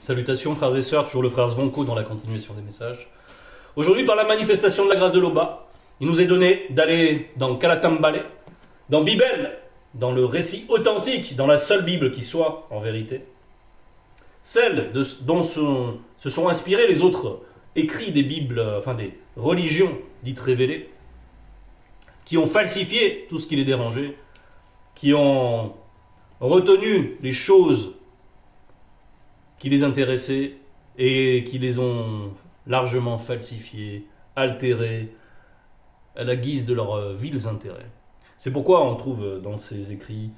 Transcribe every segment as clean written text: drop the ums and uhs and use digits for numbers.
Salutations frères et sœurs, toujours le frère Zvonko dans la continuation des messages. Aujourd'hui, par la manifestation de la grâce de l'Oba, il nous est donné d'aller dans Kalatambale, dans Bible, dans le récit authentique, dans la seule Bible qui soit en vérité, celle dont se sont inspirés les autres écrits des Bibles, enfin des religions dites révélées, qui ont falsifié tout ce qui les dérangeait, qui ont retenu les choses qui les intéressaient et qui les ont largement falsifiées, altérées, à la guise de leurs vils intérêts. C'est pourquoi on trouve dans ces écrits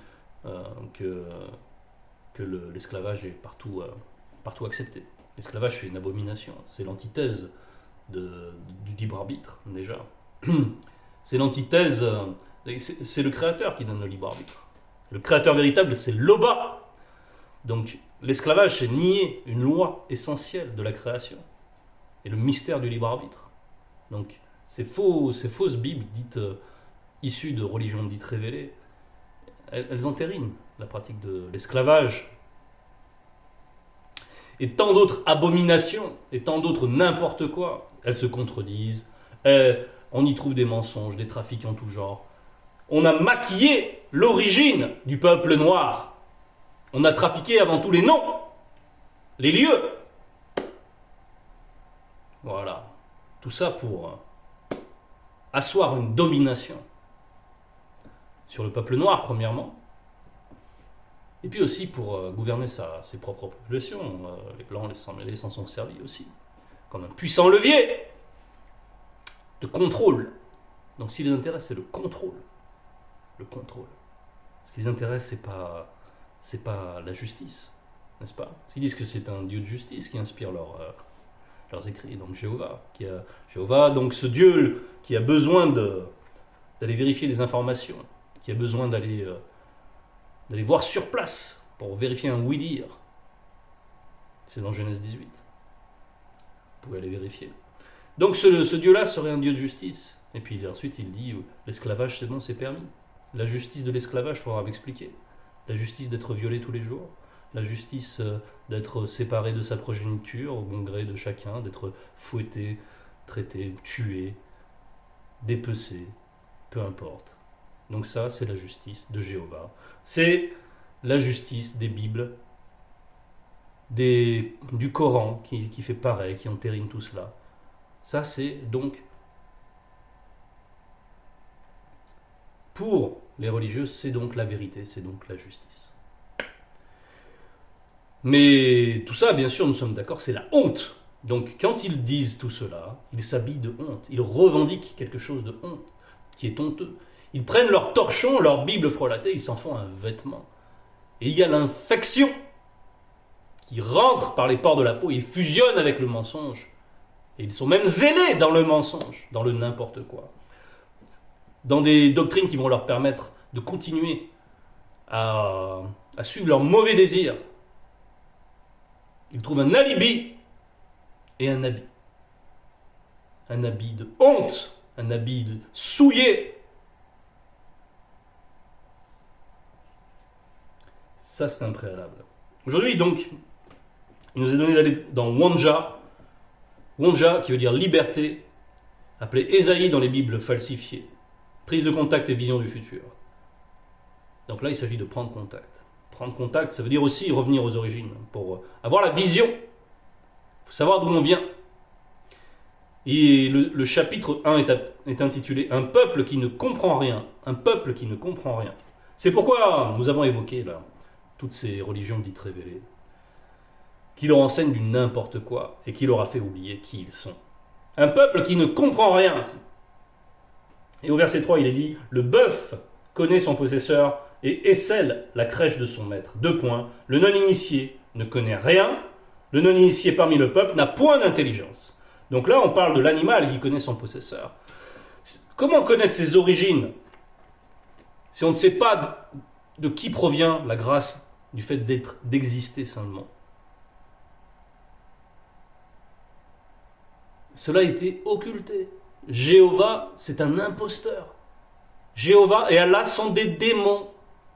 que l'esclavage est partout accepté. L'esclavage, c'est une abomination. C'est l'antithèse du libre arbitre, déjà. C'est l'antithèse... C'est le créateur qui donne le libre arbitre. Le créateur véritable, c'est l'Oba. Donc, l'esclavage, c'est nier une loi essentielle de la création et le mystère du libre arbitre. Donc, ces fausses Bibles dites issues de religions dites révélées, elles entérinent la pratique de l'esclavage. Et tant d'autres abominations, et tant d'autres n'importe quoi, elles se contredisent, on y trouve des mensonges, des trafics en tout genre. On a maquillé l'origine du peuple noir. On a trafiqué avant tout les noms, les lieux. Voilà. Tout ça pour asseoir une domination sur le peuple noir, premièrement, et puis aussi pour gouverner ses propres populations. Les Blancs, les Sans-Mêlés s'en sont servis aussi, comme un puissant levier de contrôle. Donc, ce qui les intéresse, c'est le contrôle. Le contrôle. Ce qui les intéresse, c'est pas la justice, n'est-ce pas? Ils disent que c'est un Dieu de justice qui inspire leurs écrits, donc Jéhovah, donc ce Dieu qui a besoin d'aller vérifier les informations, qui a besoin d'aller voir sur place pour vérifier un oui-dire. C'est dans Genèse 18. Vous pouvez aller vérifier. Donc ce Dieu-là serait un Dieu de justice. Et puis ensuite il dit, l'esclavage c'est bon, c'est permis. La justice de l'esclavage, il faudra m'expliquer. La justice d'être violé tous les jours, la justice d'être séparé de sa progéniture au bon gré de chacun, d'être fouetté, traité, tué, dépecé, peu importe. Donc ça, c'est la justice de Jéhovah. C'est la justice des Bibles, du Coran qui fait pareil, qui entérine tout cela. Ça, c'est donc, pour les religieux, c'est donc la vérité, c'est donc la justice. Mais tout ça, bien sûr, nous sommes d'accord, c'est la honte. Donc quand ils disent tout cela, ils s'habillent de honte, ils revendiquent quelque chose de honte, qui est honteux. Ils prennent leur torchon, leur Bible frelatée, ils s'en font un vêtement. Et il y a l'infection qui rentre par les pores de la peau, ils fusionnent avec le mensonge. Et ils sont même zélés dans le mensonge, dans le n'importe quoi. Dans des doctrines qui vont leur permettre de continuer à suivre leurs mauvais désirs. Ils trouvent un alibi et un habit. Un habit de honte, un habit de souillé. Ça, c'est un préalable. Aujourd'hui, donc, il nous est donné d'aller dans Wanja. Wanja, qui veut dire liberté, appelé Ésaïe dans les Bibles falsifiées. Prise de contact et vision du futur. Donc là, il s'agit de prendre contact. Prendre contact, ça veut dire aussi revenir aux origines, pour avoir la vision. Il faut savoir d'où on vient. Et le chapitre 1 est intitulé « Un peuple qui ne comprend rien ». Un peuple qui ne comprend rien. C'est pourquoi nous avons évoqué là toutes ces religions dites révélées, qui leur enseignent du n'importe quoi et qui leur a fait oublier qui ils sont. Un peuple qui ne comprend rien. Et au verset 3, il est dit « Le bœuf connaît son possesseur et éscelle la crèche de son maître. » 2 points. Le non-initié ne connaît rien. Le non-initié parmi le peuple n'a point d'intelligence. Donc là, on parle de l'animal qui connaît son possesseur. Comment connaître ses origines si on ne sait pas de qui provient la grâce du fait d'exister seulement? Cela a été occulté. Jéhovah, c'est un imposteur. Jéhovah et Allah sont des démons.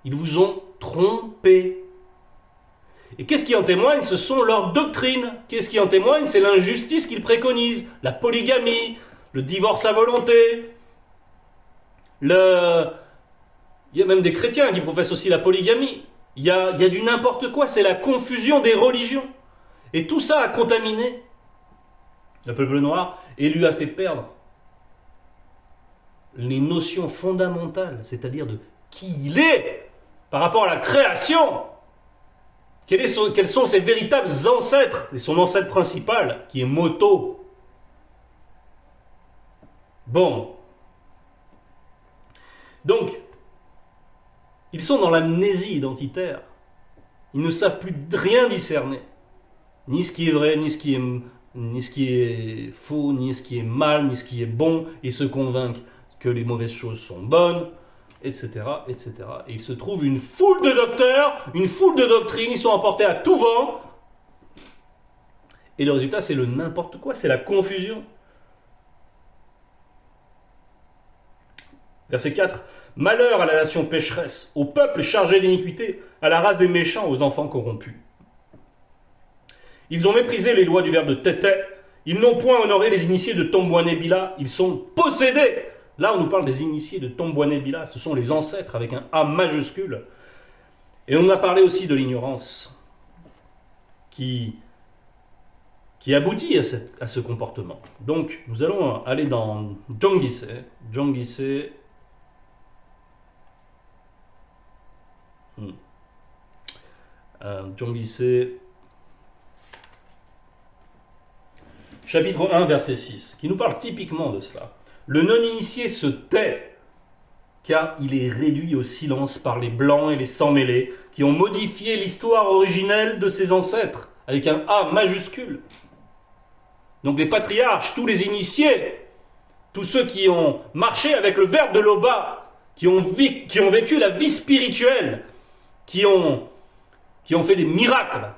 Ils vous ont trompé. Et qu'est-ce qui en témoigne? Ce sont leurs doctrines. Qu'est-ce qui en témoigne? C'est l'injustice qu'ils préconisent, la polygamie, le divorce à volonté. Il y a même des chrétiens qui professent aussi la polygamie. Il y a du n'importe quoi, c'est la confusion des religions. Et tout ça a contaminé le peuple noir et lui a fait perdre les notions fondamentales, c'est-à-dire de qui il est par rapport à la création. Quels sont ses véritables ancêtres? Et son ancêtre principal, qui est Moto. Bon. Donc, ils sont dans l'amnésie identitaire. Ils ne savent plus rien discerner. Ni ce qui est vrai, ni ce qui est faux, ni ce qui est mal, ni ce qui est bon. Ils se convainquent que les mauvaises choses sont bonnes, etc., etc. Et il se trouve une foule de docteurs, une foule de doctrines, ils sont emportés à tout vent. Et le résultat, c'est le n'importe quoi, c'est la confusion. Verset 4. Malheur à la nation pécheresse, au peuple chargé d'iniquité, à la race des méchants, aux enfants corrompus. Ils ont méprisé les lois du verbe de Tété, ils n'ont point honoré les initiés de Tombouané-Bila, ils sont possédés. Là, on nous parle des initiés de Tombouané-Bila, ce sont les ancêtres avec un A majuscule. Et on a parlé aussi de l'ignorance qui aboutit à ce comportement. Donc, nous allons aller dans Djongise. Djongise, chapitre 1, verset 6, qui nous parle typiquement de cela. Le non-initié se tait, car il est réduit au silence par les blancs et les sans-mêlés, qui ont modifié l'histoire originelle de ses ancêtres, avec un A majuscule. Donc les patriarches, tous les initiés, tous ceux qui ont marché avec le verbe de Loba, qui ont vécu la vie spirituelle, qui ont fait des miracles,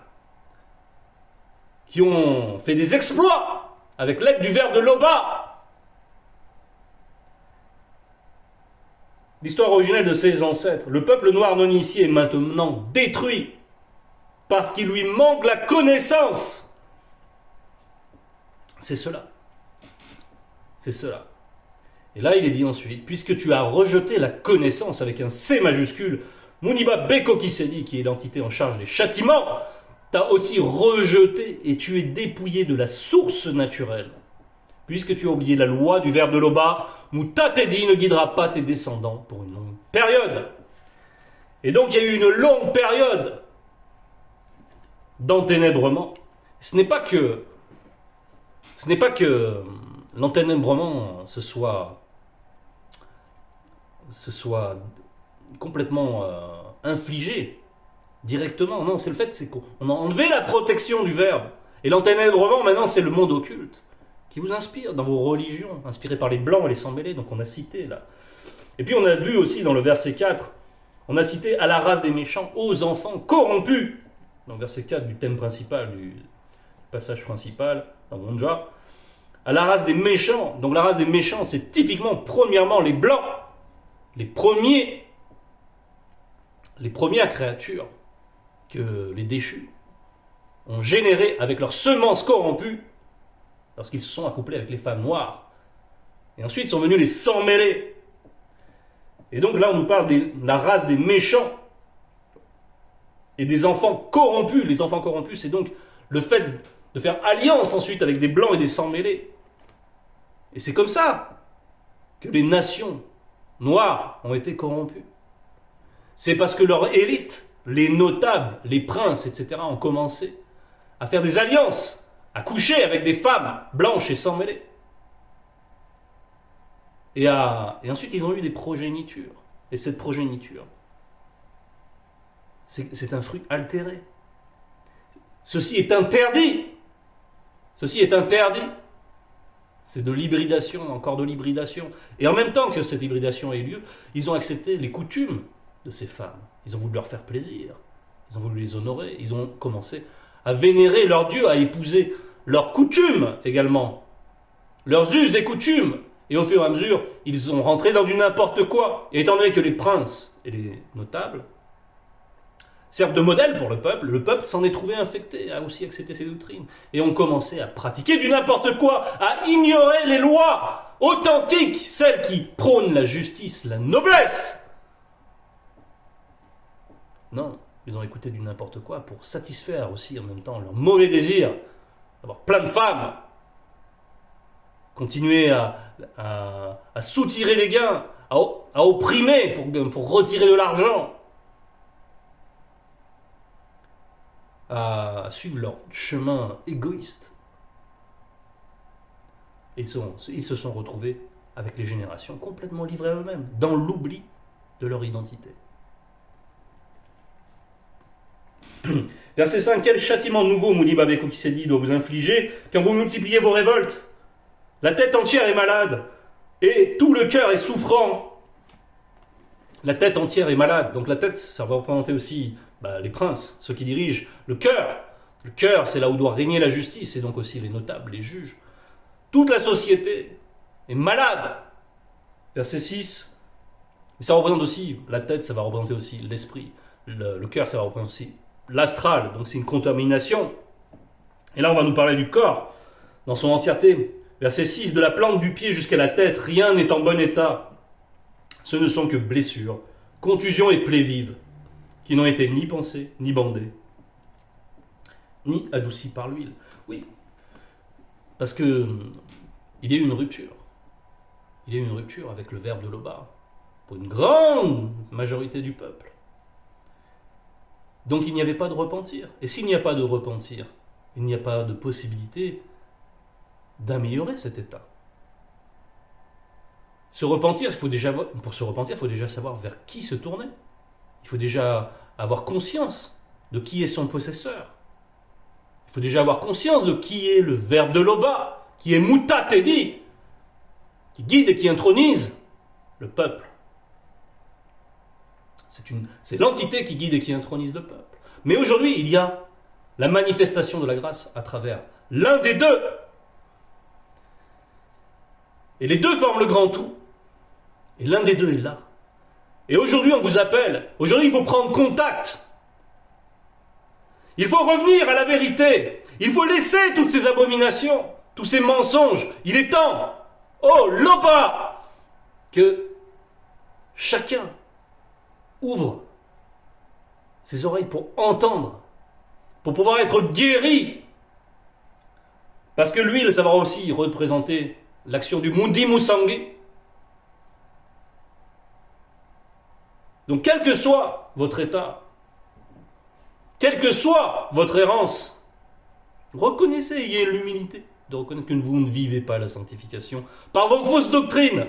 qui ont fait des exploits avec l'aide du verbe de Loba. L'histoire originelle de ses ancêtres, le peuple noir non initié est maintenant détruit parce qu'il lui manque la connaissance. C'est cela. C'est cela. Et là, il est dit ensuite, puisque tu as rejeté la connaissance avec un C majuscule, Muniba Beko Kisedi, qui est l'entité en charge des châtiments, t'as aussi rejeté et tu es dépouillé de la source naturelle. Puisque tu as oublié la loi du verbe de Loba, Moutatedi ne guidera pas tes descendants pour une longue période. Et donc il y a eu une longue période d'enténèbrement. Ce n'est pas que l'enténèbrement se soit complètement infligé directement. Non, c'est le fait, c'est qu'on a enlevé la protection du verbe. Et l'enténèbrement, maintenant, c'est le monde occulte qui vous inspire dans vos religions, inspiré par les blancs et les sans-mêlés, donc on a cité là. Et puis on a vu aussi dans le verset 4, on a cité à la race des méchants, aux enfants corrompus. Dans le verset 4 du thème principal, du passage principal, dans Monja, à la race des méchants. Donc la race des méchants, c'est typiquement, premièrement, les blancs, les premières créatures que les déchus ont générées avec leurs semences corrompues lorsqu'ils se sont accouplés avec les femmes noires. Et ensuite sont venus les sans-mêlés. Et donc là, on nous parle de la race des méchants et des enfants corrompus. Les enfants corrompus, c'est donc le fait de faire alliance ensuite avec des blancs et des sans-mêlés. Et c'est comme ça que les nations noires ont été corrompues. C'est parce que leur élite, les notables, les princes, etc., ont commencé à faire des alliances, à coucher avec des femmes blanches et sans mêlée. Et ensuite, ils ont eu des progénitures. Et cette progéniture, c'est un fruit altéré. Ceci est interdit. Ceci est interdit. C'est de l'hybridation, encore de l'hybridation. Et en même temps que cette hybridation ait lieu, ils ont accepté les coutumes de ces femmes. Ils ont voulu leur faire plaisir. Ils ont voulu les honorer. Ils ont commencé à vénérer leur Dieu, à épouser leurs coutumes également, leurs us et coutumes. Et au fur et à mesure, ils ont rentré dans du n'importe quoi. Et étant donné que les princes et les notables servent de modèle pour le peuple s'en est trouvé infecté, a aussi accepté ces doctrines, et ont commencé à pratiquer du n'importe quoi, à ignorer les lois authentiques, celles qui prônent la justice, la noblesse. Non, ils ont écouté du n'importe quoi pour satisfaire aussi en même temps leur mauvais désir d'avoir plein de femmes, continuer à soutirer les gains, à opprimer pour retirer de l'argent, à suivre leur chemin égoïste. Et ils se sont retrouvés avec les générations complètement livrées à eux-mêmes, dans l'oubli de leur identité. Verset 5. Quel châtiment nouveau, Mouni Babeko qui s'est dit, doit vous infliger quand vous multipliez vos révoltes? La tête entière est malade et tout le cœur est souffrant. La tête entière est malade. Donc la tête, ça va représenter aussi les princes, ceux qui dirigent le cœur. Le cœur, c'est là où doit régner la justice, et donc aussi les notables, les juges. Toute la société est malade. Verset 6. Mais ça représente aussi, la tête, ça va représenter aussi l'esprit. Le cœur, ça va représenter aussi l'astral. Donc c'est une contamination. Et là, on va nous parler du corps dans son entièreté. Verset 6. De la plante du pied jusqu'à la tête, rien n'est en bon état. Ce ne sont que blessures, contusions et plaies vives, qui n'ont été ni pansées, ni bandées, ni adoucies par l'huile. Oui, parce que il y a eu une rupture. Il y a eu une rupture avec le verbe de Loba, pour une grande majorité du peuple. Donc il n'y avait pas de repentir. Et s'il n'y a pas de repentir, il n'y a pas de possibilité d'améliorer cet état. Pour se repentir, il faut déjà savoir vers qui se tourner. Il faut déjà avoir conscience de qui est son possesseur. Il faut déjà avoir conscience de qui est le verbe de Loba, qui est Muta Tedi, qui guide et qui intronise le peuple. C'est l'entité qui guide et qui intronise le peuple. Mais aujourd'hui, il y a la manifestation de la grâce à travers l'un des deux. Et les deux forment le grand tout. Et l'un des deux est là. Et aujourd'hui, on vous appelle. Aujourd'hui, il faut prendre contact. Il faut revenir à la vérité. Il faut laisser toutes ces abominations, tous ces mensonges. Il est temps, oh Loba, que chacun ouvre ses oreilles pour entendre, pour pouvoir être guéri. Parce que l'huile, ça va aussi représenter l'action du Mundi Musangi. Donc, quel que soit votre état, quelle que soit votre errance, reconnaissez, ayez l'humilité de reconnaître que vous ne vivez pas la sanctification par vos fausses doctrines.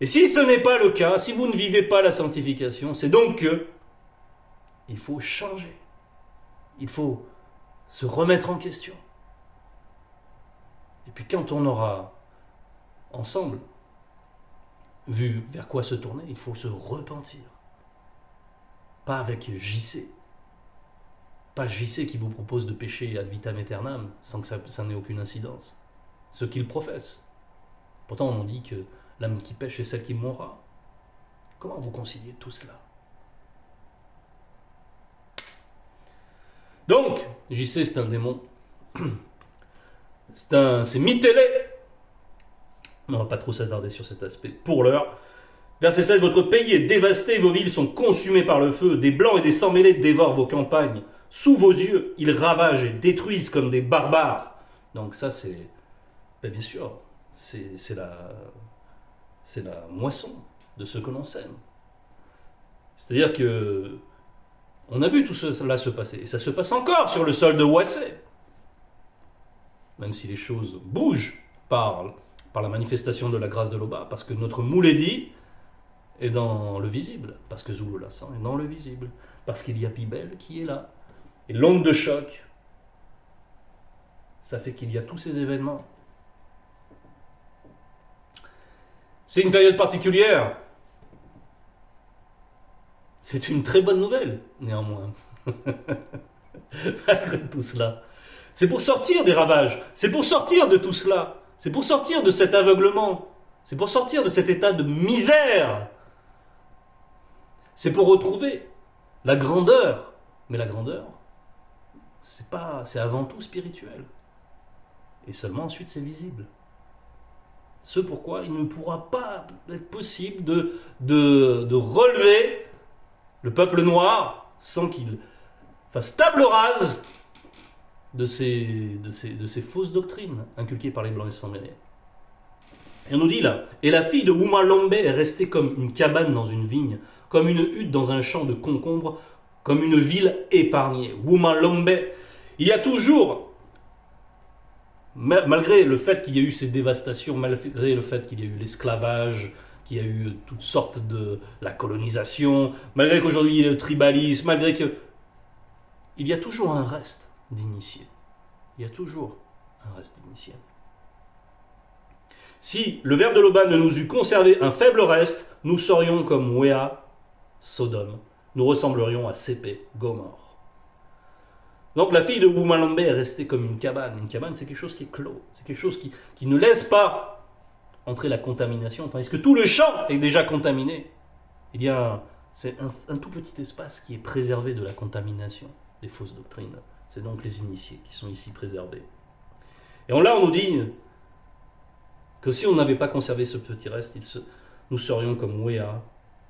Et si ce n'est pas le cas, si vous ne vivez pas la sanctification, c'est donc que il faut changer. Il faut se remettre en question. Et puis quand on aura ensemble vu vers quoi se tourner, il faut se repentir. Pas avec JC. Pas JC qui vous propose de pécher ad vitam aeternam sans que ça n'ait aucune incidence. Ce qu'il professe. Pourtant on dit que l'âme qui pêche est celle qui mourra. Comment vous conciliez tout cela? Donc, JC c'est un démon. C'est Mitélé. On ne va pas trop s'attarder sur cet aspect pour l'heure. Verset 7, votre pays est dévasté, vos villes sont consumées par le feu, des blancs et des sans-mêlés dévorent vos campagnes. Sous vos yeux, ils ravagent et détruisent comme des barbares. Donc ça c'est, bien sûr, c'est la moisson de ce que l'on sème. C'est-à-dire que on a vu tout cela se passer, et ça se passe encore sur le sol de Wassé. Même si les choses bougent par la manifestation de la grâce de Loba, parce que notre Mouledi est dans le visible, parce que Zulu Lassan est dans le visible, parce qu'il y a Pibel qui est là. Et l'onde de choc, ça fait qu'il y a tous ces événements. C'est une période particulière. C'est une très bonne nouvelle, néanmoins. Malgré tout cela. C'est pour sortir des ravages. C'est pour sortir de tout cela. C'est pour sortir de cet aveuglement. C'est pour sortir de cet état de misère. C'est pour retrouver la grandeur. Mais la grandeur, c'est avant tout spirituel. Et seulement ensuite c'est visible. Ce pourquoi il ne pourra pas être possible de relever le peuple noir sans qu'il fasse table rase de ces fausses doctrines inculquées par les Blancs et sans mêler. Et on nous dit là, et la fille de Ouma Lombe est restée comme une cabane dans une vigne, comme une hutte dans un champ de concombres, comme une ville épargnée. Ouma Lombe, il y a toujours, malgré le fait qu'il y a eu ces dévastations, malgré le fait qu'il y a eu l'esclavage, qu'il y a eu toutes sortes de la colonisation, malgré qu'aujourd'hui il y a le tribalisme, malgré que... il y a toujours un reste d'initiés. Il y a toujours un reste d'initiés. Si le ver de Loba ne nous eût conservé un faible reste, nous serions comme Wea, Sodome. Nous ressemblerions à Sépé, Gomorre. Donc la fille de Wumalombe est restée comme une cabane. Une cabane, c'est quelque chose qui est clos. C'est quelque chose qui ne laisse pas entrer la contamination. Tandis que tout le champ est déjà contaminé. C'est un tout petit espace qui est préservé de la contamination des fausses doctrines. C'est donc les initiés qui sont ici préservés. Et là, on nous dit que si on n'avait pas conservé ce petit reste, nous serions comme Wea,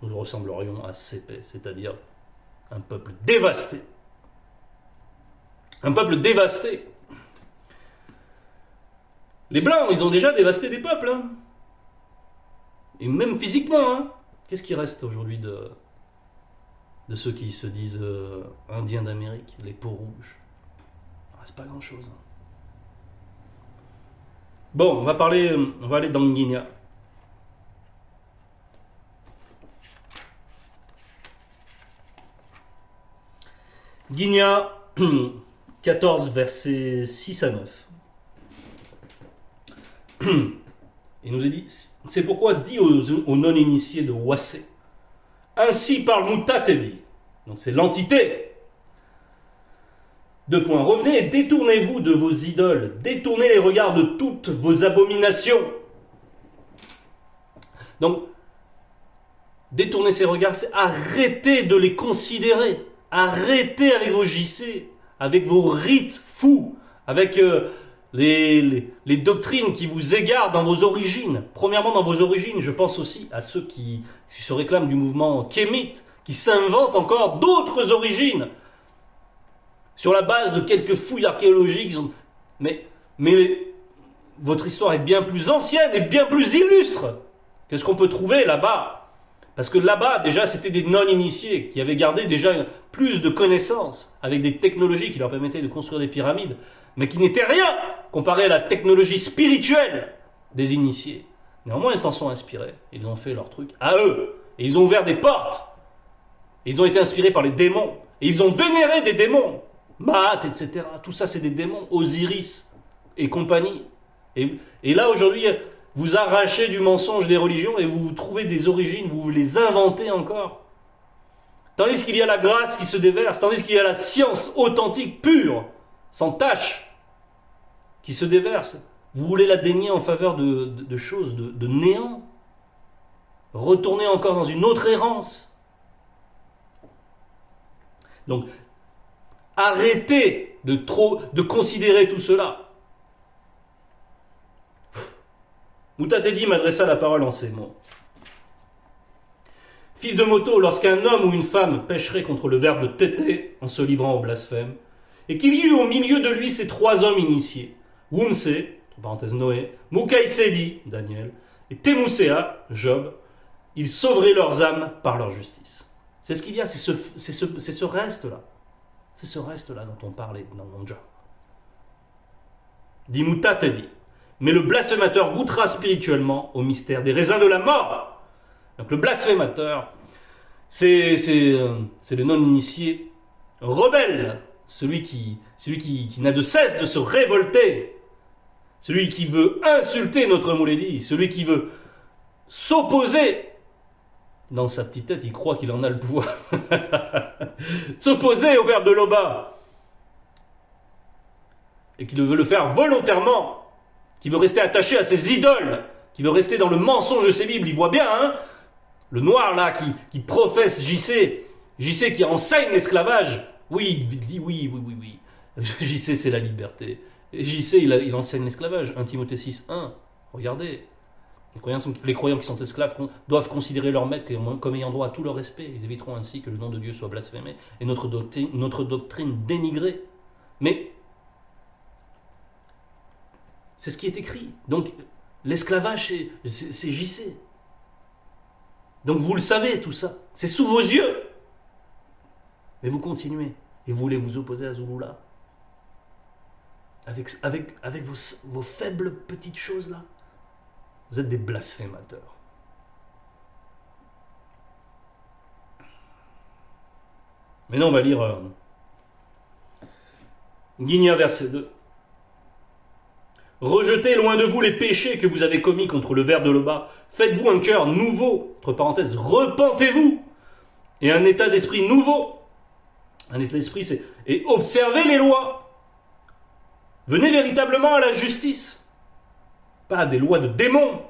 nous ressemblerions à Sépé, c'est-à-dire un peuple dévasté. Un peuple dévasté. Les Blancs, ils ont déjà dévasté des peuples. Hein. Et même physiquement. Hein. Qu'est-ce qui reste aujourd'hui de ceux qui se disent Indiens d'Amérique, les peaux rouges? C'est pas grand-chose. Bon, on va aller dans le Guinea. Guinea 14, versets 6 à 9. Il nous est dit, c'est pourquoi dit aux non-initiés de Wassé, ainsi parle Moutatedi, donc c'est l'entité. Deux points, revenez et détournez-vous de vos idoles, détournez les regards de toutes vos abominations. Donc, détourner ces regards, c'est arrêter de les considérer, arrêtez avec vos JC, avec vos rites fous, avec les doctrines qui vous égarent dans vos origines. Premièrement, dans vos origines, je pense aussi à ceux qui se réclament du mouvement kémite, qui s'inventent encore d'autres origines, sur la base de quelques fouilles archéologiques. Mais votre histoire est bien plus ancienne et bien plus illustre que ce qu'on peut trouver là-bas. Parce que là-bas, déjà, c'était des non-initiés qui avaient gardé déjà plus de connaissances, avec des technologies qui leur permettaient de construire des pyramides, mais qui n'étaient rien comparé à la technologie spirituelle des initiés. Néanmoins, ils s'en sont inspirés. Ils ont fait leur truc à eux. Et ils ont ouvert des portes. Et ils ont été inspirés par les démons. Et ils ont vénéré des démons. Maat, etc. Tout ça, c'est des démons. Osiris et compagnie. Et là, aujourd'hui, vous arrachez du mensonge des religions et vous trouvez des origines, vous les inventez encore. Tandis qu'il y a la grâce qui se déverse, tandis qu'il y a la science authentique, pure, sans tache, qui se déverse. Vous voulez la dénier en faveur de choses de néant. Retournez encore dans une autre errance. Donc, arrêtez de considérer tout cela. Moutatedi m'adressa la parole en ces mots. Fils de moto, lorsqu'un homme ou une femme pécherait contre le verbe tété en se livrant au blasphème, et qu'il y eut au milieu de lui ces trois hommes initiés, Wumse, entre parenthèses Noé, Mukaïsedi, Daniel, et Temusea, Job, ils sauveraient leurs âmes par leur justice. C'est ce qu'il y a, c'est ce reste-là. C'est ce reste-là dont on parlait dans Monja. Dit Moutatedi. Mais le blasphémateur goûtera spirituellement au mystère des raisins de la mort. Donc le blasphémateur, c'est le non-initié rebelle, celui qui n'a de cesse de se révolter, celui qui veut insulter notre Mouledi, celui qui veut s'opposer. Dans sa petite tête, il croit qu'il en a le pouvoir. S'opposer au verbe de Loba. Et qu'il veut le faire volontairement. Qui veut rester attaché à ses idoles, qui veut rester dans le mensonge de ses Bibles. Il voit bien, hein, le noir là, qui professe JC, JC qui enseigne l'esclavage. Oui, il dit oui. JC, c'est la liberté. Et JC, il enseigne l'esclavage. 1 Timothée 6, 1. Regardez. Les croyants qui sont esclaves doivent considérer leur maître comme ayant droit à tout leur respect. Ils éviteront ainsi que le nom de Dieu soit blasphémé et notre doctrine dénigrée. Mais c'est ce qui est écrit. Donc, l'esclavage, c'est JC. Donc, vous le savez, tout ça. C'est sous vos yeux. Mais vous continuez. Et vous voulez vous opposer à Zulula. Avec vos faibles petites choses là. Vous êtes des blasphémateurs. Maintenant, on va lire Guigna, verset 2. Rejetez loin de vous les péchés que vous avez commis contre le ver de Loba. Faites-vous un cœur nouveau, entre parenthèses, repentez-vous, et un état d'esprit nouveau. Un état d'esprit, c'est... Et observez les lois. Venez véritablement à la justice. Pas à des lois de démons.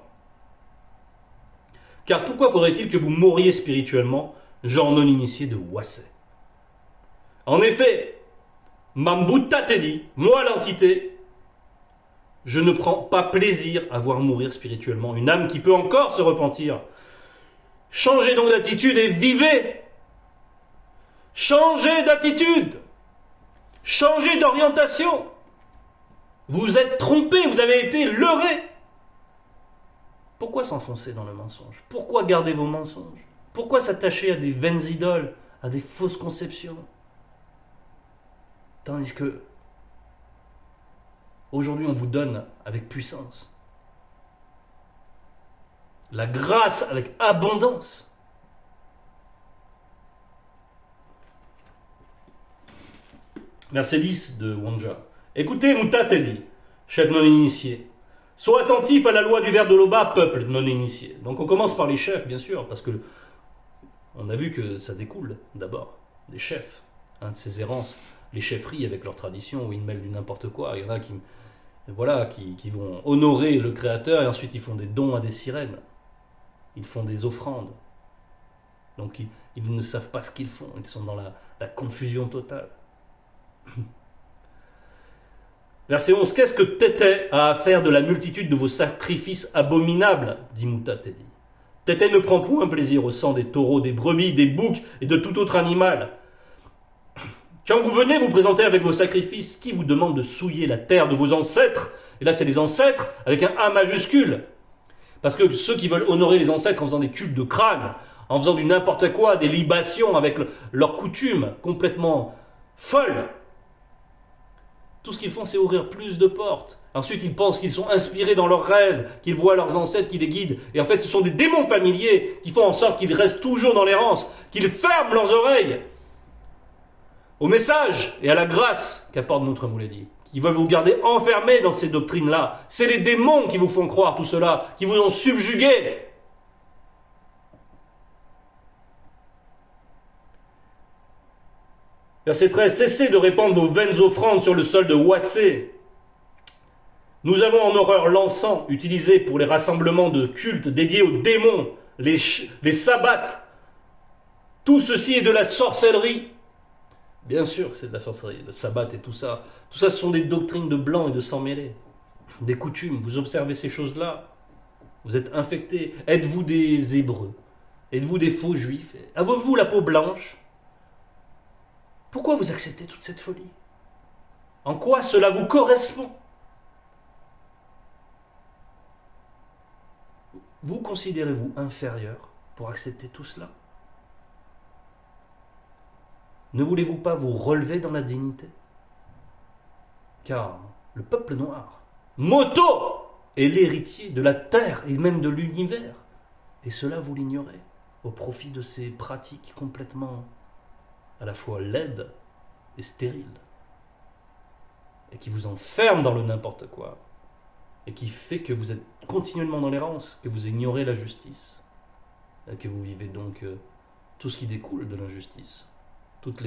Car pourquoi faudrait-il que vous mouriez spirituellement, genre non initié de Wassé? En effet, Mambuta te dit, moi l'entité, je ne prends pas plaisir à voir mourir spirituellement une âme qui peut encore se repentir. Changez donc d'attitude et vivez. Changez d'attitude. Changez d'orientation. Vous êtes trompés, vous avez été leurrés. Pourquoi s'enfoncer dans le mensonge? Pourquoi garder vos mensonges? Pourquoi s'attacher à des vaines idoles, à des fausses conceptions? Tandis que, aujourd'hui, on vous donne avec puissance la grâce avec abondance. Verset 10 de Wanja. Écoutez, Mouta te dit, chef non initié, sois attentif à la loi du ver de Loba, peuple non initié. Donc on commence par les chefs, bien sûr, parce que on a vu que ça découle d'abord des chefs, de ces errances, les chefferies avec leur tradition où ils mêlent du n'importe quoi. Il y en a qui vont honorer le Créateur et ensuite ils font des dons à des sirènes. Ils font des offrandes. Donc ils ne savent pas ce qu'ils font, ils sont dans la confusion totale. Verset 11. Qu'est-ce que Tété a à faire de la multitude de vos sacrifices abominables, dit Mouta Tedi. Tété ne prend point plaisir au sang des taureaux, des brebis, des boucs et de tout autre animal. Quand vous venez vous présenter avec vos sacrifices, qui vous demande de souiller la terre de vos ancêtres? Et là, c'est les ancêtres avec un A majuscule. Parce que ceux qui veulent honorer les ancêtres en faisant des cultes de crâne, en faisant du n'importe quoi, des libations avec leurs coutumes complètement folles, tout ce qu'ils font, c'est ouvrir plus de portes. Ensuite, ils pensent qu'ils sont inspirés dans leurs rêves, qu'ils voient leurs ancêtres qui les guident. Et en fait, ce sont des démons familiers qui font en sorte qu'ils restent toujours dans l'errance, qu'ils ferment leurs oreilles au message et à la grâce qu'apporte notre Mouledi, qui veulent vous garder enfermés dans ces doctrines-là. C'est les démons qui vous font croire tout cela, qui vous ont subjugué. Verset 13. Cessez de répandre vos vaines offrandes sur le sol de Wassé. Nous avons en horreur l'encens utilisé pour les rassemblements de cultes dédiés aux démons, les sabbats. Tout ceci est de la sorcellerie. Bien sûr que c'est de la sorcellerie, le sabbat et tout ça. Tout ça, ce sont des doctrines de blanc et de sang mêlé. Des coutumes. Vous observez ces choses-là. Vous êtes infectés. Êtes-vous des Hébreux? Êtes-vous des faux Juifs? Avez-vous la peau blanche? Pourquoi vous acceptez toute cette folie? En quoi cela vous correspond? Vous considérez-vous inférieur pour accepter tout cela? Ne voulez-vous pas vous relever dans la dignité? Car le peuple noir, Moto, est l'héritier de la terre et même de l'univers. Et cela, vous l'ignorez, au profit de ces pratiques complètement à la fois laides et stériles, et qui vous enferment dans le n'importe quoi, et qui fait que vous êtes continuellement dans l'errance, que vous ignorez la justice, et que vous vivez donc tout ce qui découle de l'injustice. Toute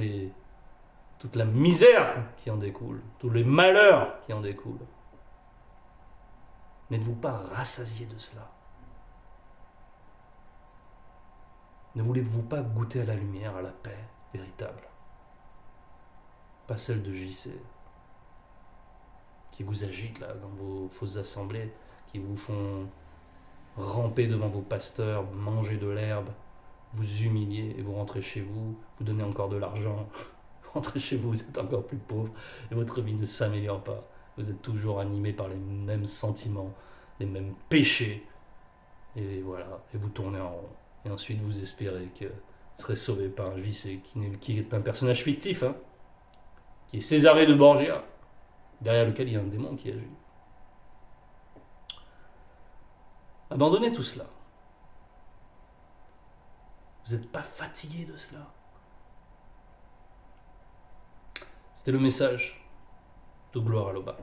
la misère qui en découle, tous les malheurs qui en découlent. N'êtes-vous pas rassasiés de cela? Ne voulez-vous pas goûter à la lumière, à la paix, véritable. Pas celle de JC, qui vous agite là dans vos fausses assemblées, qui vous font ramper devant vos pasteurs, manger de l'herbe, vous humilier et vous rentrez chez vous, vous donnez encore de l'argent, vous rentrez chez vous, vous êtes encore plus pauvre et votre vie ne s'améliore pas. Vous êtes toujours animé par les mêmes sentiments, les mêmes péchés et voilà, et vous tournez en rond. Et ensuite vous espérez que vous serez sauvé par un JC qui est un personnage fictif, hein, qui est Césarée de Borgia, derrière lequel il y a un démon qui agit. Abandonnez tout cela. Vous n'êtes pas fatigué de cela. C'était le message de Gloire à l'Oba.